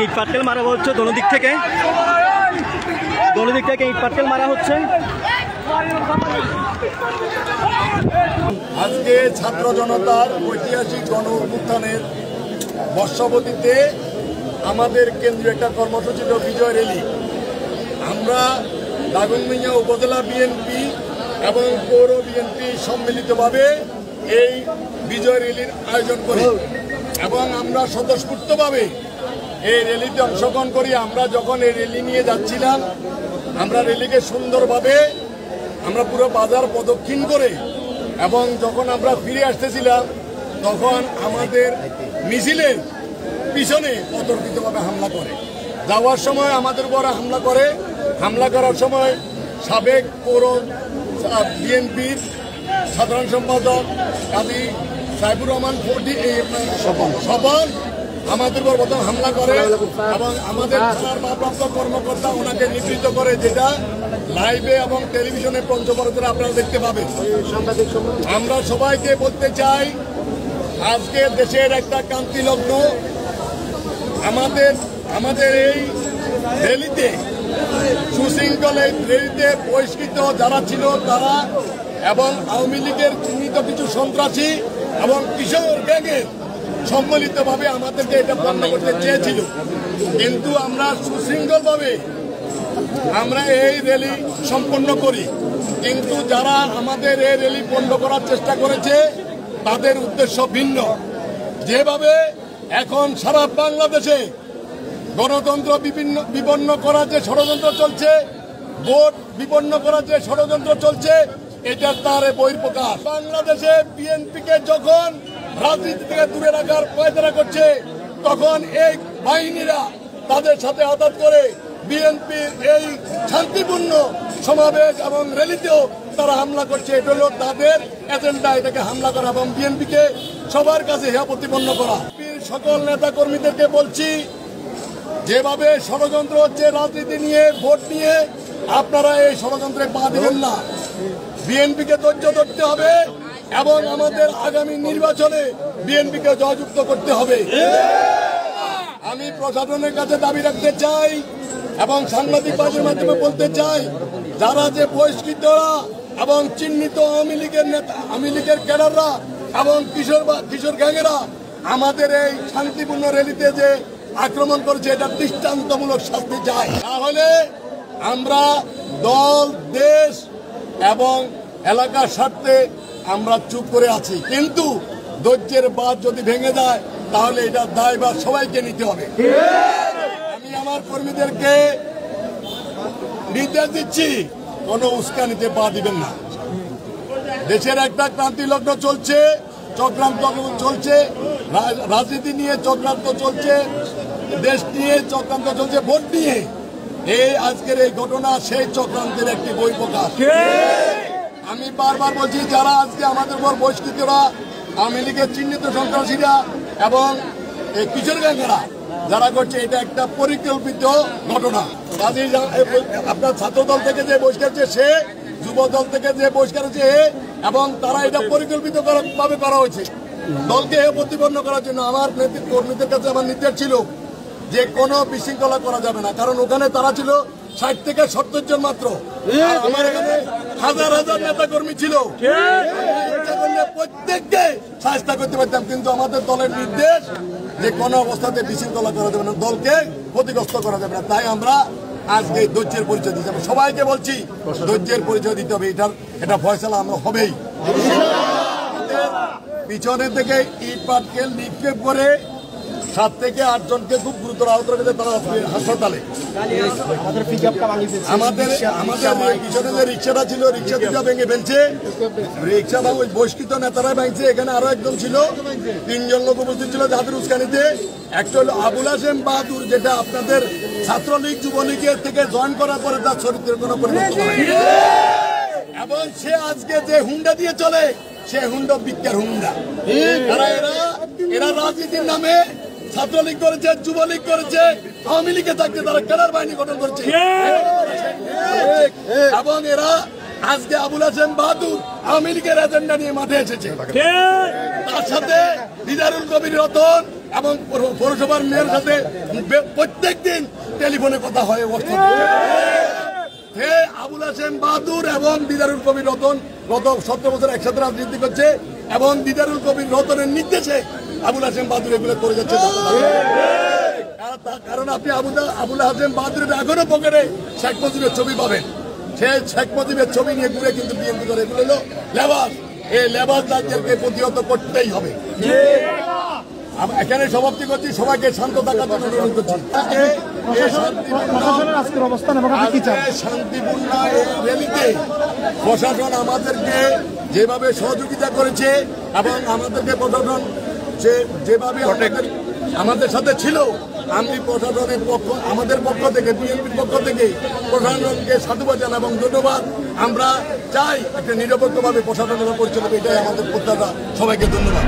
ইট পাটকেল মারা হচ্ছে দোনো দিক থেকে ইট পাটকেল মারা হচ্ছে। আজকে ছাত্র জনতার ঐতিহাসিক গণ অভ্যুত্থানের বর্ষপতিতে আমাদের কেন্দ্রীয় একটা কর্মসূচি বিজয় র্যালি। আমরা দাগনভূঞা উপজেলা বিএনপি এবং পৌর বিএনপি সম্মিলিতভাবে এই বিজয় র্যালির আয়োজন করি এবং আমরা স্বতঃস্ফূর্তভাবে এই র্যালিতে অংশগ্রহণ করি। আমরা যখন এই র্যালি নিয়ে যাচ্ছিলাম, আমরা র্যালিকে সুন্দরভাবে আমরা পুরো বাজার প্রদক্ষিণ করে এবং যখন আমরা ফিরে আসতেছিলাম তখন আমাদের মিছিলের পিছনে অতর্কিতভাবে হামলা করে। যাওয়ার সময় আমাদের উপর হামলা করার সময় সাবেক পৌর বিএনপির সাধারণ সম্পাদক কাজী সাইফুর রহমান স্বপন আমাদের উপর প্রথম হামলা করে এবং আমাদের থানার ভারপ্রাপ্ত কর্মকর্তা ওনাকে নিবৃত্ত করে, যেটা লাইভে এবং টেলিভিশনে পঞ্চবরতরে আপনারা দেখতে পাবেন। আমরা সবাইকে বলতে চাই, আজকে দেশের একটা ক্রান্তি লগ্ন। আমাদের এই র্যালিতে সুশৃঙ্খল এই র্যালিতে বহিষ্কৃত যারা ছিল তারা এবং আওয়ামী লীগের চিহ্নিত কিছু সন্ত্রাসী এবং কিশোর গ্যাংয়ের সম্মিলিতভাবে আমাদেরকে এটা বন্ধ করতে চেয়েছিল, কিন্তু আমরা সুশৃঙ্খলভাবে আমরা এই র্যালি সম্পন্ন করি। কিন্তু যারা আমাদের এই র্যালি বন্ধ করার চেষ্টা করেছে তাদের উদ্দেশ্য ভিন্ন। যেভাবে এখন সারা বাংলাদেশে গণতন্ত্র বিপন্ন করার যে ষড়যন্ত্র চলছে, ভোট বিপন্ন করার যে ষড়যন্ত্র চলছে, এটা তার বহিঃপ্রকাশ। বাংলাদেশে বিএনপিকে যখন রাজনীতি থেকে দূরে রাখার প্রয়ত্ন করছে, তখন এই বাহিনীরা তাদের সাথে আঘাত করে বিএনপির এই শান্তিপূর্ণ সমাবেশ এবং র্যালিতেও তারা হামলা করছে। এটা হল তাদের এজেন্ডা, এটাকে হামলা করা এবং বিএনপিকে সবার কাছে হেয় প্রতিপন্ন করা। সকল নেতা কর্মীদেরকে বলছি, যেভাবে ষড়যন্ত্র হচ্ছে রাজনীতি নিয়ে, ভোট নিয়ে, আপনারা এই ষড়যন্ত্রে পা দিবেন না। বিএনপিকে ধৈর্য ধরতে হবে এবং আমাদের আগামী নির্বাচনে বিএনপিকে জয়যুক্ত করতে হবে। আমি প্রশাসনের কাছে দাবি রাখতে চাই এবং সাংবাদিক বাজের মাধ্যমে বলতে চাই, যারা যে বহিষ্কৃতরা এবং চিহ্নিত আওয়ামী লীগের নেতা, আওয়ামী লীগের ক্যাডাররা এবং কিশোর গ্যাংয়েরা আমাদের এই শান্তিপূর্ণ র্যালিতে যে আক্রমণ করেছে, এটা দৃষ্টান্তমূলক শাস্তি চাই। তাহলে আমরা দল, দেশ এবং এলাকার স্বার্থে আমরা চুপ করে আছি, কিন্তু ধৈর্যের বাঁধ যদি ভেঙে যায় তাহলে এটা দায়ভার সবাইকে নিতে হবে। আমি আমার কর্মীদেরকে নির্দেশ দিচ্ছি, কোনো উস্কানিতে পা দিবেন না। দেশের একটা ক্রান্তি লগ্ন চলছে, চক্রান্ত চলছে, রাজনীতি নিয়ে চক্রান্ত চলছে, দেশ নিয়ে চক্রান্ত চলছে, ভোট নিয়ে। এই আজকের এই ঘটনা সেই চক্রান্তের একটি বহিঃপ্রকাশ। আমি বারবার বলছি, যারা আজকে আমাদের উপর বহিষ্কৃতরা, আওয়ামী লীগের চিহ্নিত সন্ত্রাসীরা এবং এই কিশোর গ্যাংরা যারা করছে, এটা একটা পরিকল্পিত ঘটনা। কাজেই আপনার ছাত্রদল থেকে যে বহিষ্কার সে, যুব দল থেকে যে বহিষ্কার হচ্ছে এবং তারা এটা পরিকল্পিত ভাবে করা হয়েছে দলকে প্রতিপন্ন করার জন্য। আমার কর্মীদের কাছে আমার নির্দেশ ছিল যে কোনো বিশৃঙ্খলা করা যাবে না, কারণ ওখানে তারা ছিল 60 থেকে 70 জন মাত্র। আমার এখানে হাজার হাজার নেতা কর্মী ছিল, প্রত্যেককে সাহায্য করতে পারতাম, কিন্তু আমাদের দলের নির্দেশ যে কোনো অবস্থাতে বিশৃঙ্খলা করা যাবে না, দলকে ক্ষতিগ্রস্ত করা যাবে না। তাই আমরা আজকে ধৈর্যের পরিচয় দিতে হবে। সবাইকে বলছি, ধৈর্যের পরিচয় দিতে হবে। এটা ফয়সালা আমরা হবেই। পিছনের থেকে ইট পাটকেল নিক্ষেপ করে 7 থেকে 8 জনকে খুব গুরুতর আহত রেখেছে তারা হাসপাতালে। আমাদের পিছনে যে রিক্সাটা ছিল, রিক্সা দুটা ভেঙে ফেলছে, রিক্সা ওই বহিষ্কৃত নেতারা ভেঙছে। এখানে আরো একজন ছিল, 3 জন লোক উপস্থিত ছিল যাদের উস্কানিতে। একটা হলো আবুল হাসেম বাহাদুর, যেটা আপনাদের ছাত্রলীগ যুবলীগের থেকে জয়েন করার পরে তার চরিত্রের কোনো পরিবর্তন হয়নি এবং সে আজকে যে হুন্ডা দিয়ে চলে, সে হুন্ডা বিজ্ঞার হুন্ডা। এরা রাজনীতির নামে ছাত্রলীগ করেছে, যুবলীগ করেছে, আওয়ামী লীগে থাকতে তারা ক্যাডার বাহিনী গঠন করছে এবং এরা আজকে আবুল হাসেম বাহাদুর আওয়ামী লীগের এজেন্ডা নিয়ে মাঠে এসেছে। তার সাথে দিদারুল কবির রতন এবং পৌরসভার মেয়রের সাথে প্রত্যেক দিন টেলিফোনে কথা হয়। আবুল হাশেম বাহাদুর এবং দিদারুল কবির রতন গত 17 বছর একসাথে রাজনীতি করছে এবং দিদারুল কবির রতনের নির্দেশে আবুল হাশেম বাহাদুর এগুলো করে যাচ্ছে। কারণ আপনি আবুল হাশেম বাহাদুরের এখনো পকেটে শেখ মুজিবের ছবি পাবেন। সে শেখ মুজিবের ছবি নিয়ে ঘুরে কিন্তু বিএনপি করে। এগুলো হলো লেবাস। এই লেবাস রাজ্যকে প্রতিহত করতেই হবে। এখানে সমাপ্তি করছি, সবাইকে শান্ত থাকার জন্য অনুরোধ করছি। শান্তিপূর্ণ এই র্যালিতে প্রশাসন আমাদেরকে যেভাবে সহযোগিতা করেছে এবং আমাদেরকে প্রশাসন যেভাবে আমাদের সাথে ছিল, আমি প্রশাসনের আমাদের পক্ষ থেকে বিএনপির পক্ষ থেকে প্রশাসনকে সাধুবাদ জানাই এবং ধন্যবাদ। আমরা চাই একটা নিরপেক্ষভাবে প্রশাসনের পরিচালনা, এটাই আমাদের প্রত্যাশা। সবাইকে ধন্যবাদ।